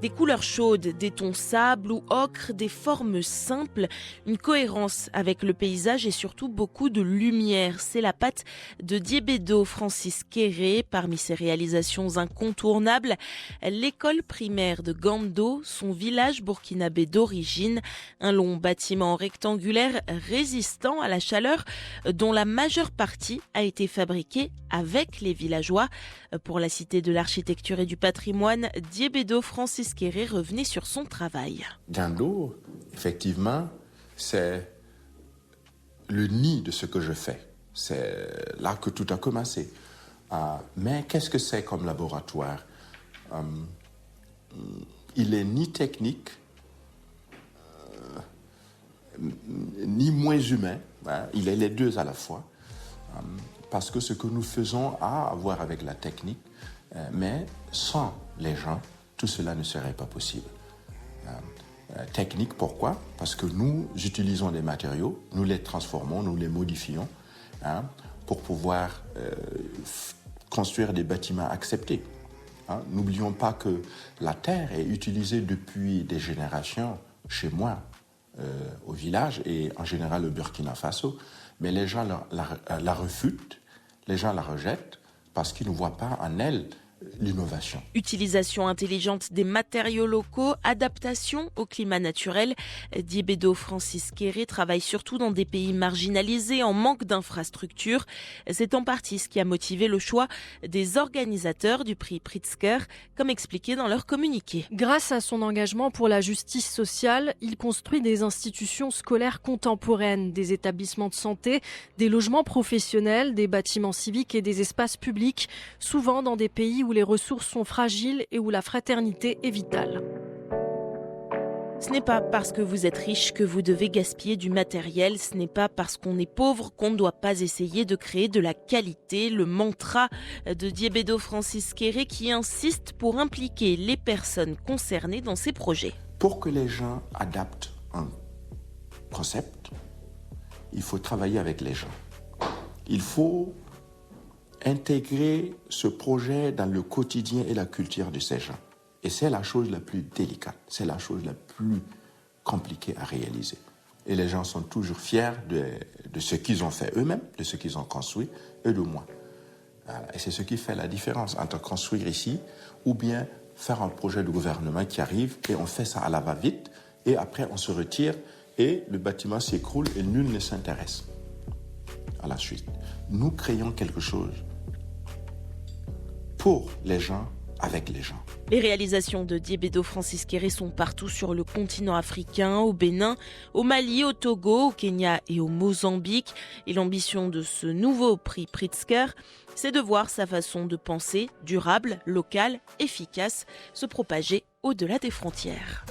Des couleurs chaudes, des tons sable ou ocre, des formes simples, une cohérence avec le paysage et surtout beaucoup de lumière. C'est la patte de Diébédo Francis Kéré. Parmi ses réalisations incontournables, l'école primaire de Gando, son village burkinabé d'origine, un long bâtiment rectangulaire résistant à la chaleur dont la majeure partie a été fabriquée avec les villageois. Pour la Cité de l'architecture et du patrimoine, Diébédo Francis Kéré revenait sur son travail. Gando, effectivement, c'est le nid de ce que je fais. C'est là que tout a commencé. Mais qu'est-ce que c'est comme laboratoire? Il est ni technique, ni moins humain. Il est les deux à la fois. Parce que ce que nous faisons a à voir avec la technique, mais sans les gens, tout cela ne serait pas possible. Technique, pourquoi? Parce que nous utilisons des matériaux, nous les transformons, nous les modifions pour pouvoir construire des bâtiments acceptés. N'oublions pas que la terre est utilisée depuis des générations chez moi, au village et en général au Burkina Faso, mais les gens la refutent, les gens la rejettent parce qu'ils ne voient pas en elle l'innovation. Utilisation intelligente des matériaux locaux, adaptation au climat naturel. Diébédo Francis Kéré travaille surtout dans des pays marginalisés en manque d'infrastructures. C'est en partie ce qui a motivé le choix des organisateurs du prix Pritzker, comme expliqué dans leur communiqué. Grâce à son engagement pour la justice sociale, il construit des institutions scolaires contemporaines, des établissements de santé, des logements professionnels, des bâtiments civiques et des espaces publics, souvent dans des pays où les ressources sont fragiles et où la fraternité est vitale. Ce n'est pas parce que vous êtes riche que vous devez gaspiller du matériel, ce n'est pas parce qu'on est pauvre qu'on ne doit pas essayer de créer de la qualité. Le mantra de Diébédo Francis Kéré qui insiste pour impliquer les personnes concernées dans ses projets. Pour que les gens adaptent un concept, il faut travailler avec les gens. Il faut intégrer ce projet dans le quotidien et la culture de ces gens. Et c'est la chose la plus délicate, c'est la chose la plus compliquée à réaliser. Et les gens sont toujours fiers de ce qu'ils ont fait eux-mêmes, de ce qu'ils ont construit, et de moi. Et c'est ce qui fait la différence entre construire ici ou bien faire un projet de gouvernement qui arrive et on fait ça à la va-vite et après on se retire et le bâtiment s'écroule et nul ne s'intéresse à la suite. Nous créons quelque chose pour les gens, avec les gens. Les réalisations de Diébédo Francis Kéré sont partout sur le continent africain, au Bénin, au Mali, au Togo, au Kenya et au Mozambique. Et l'ambition de ce nouveau prix Pritzker, c'est de voir sa façon de penser durable, locale, efficace, se propager au-delà des frontières.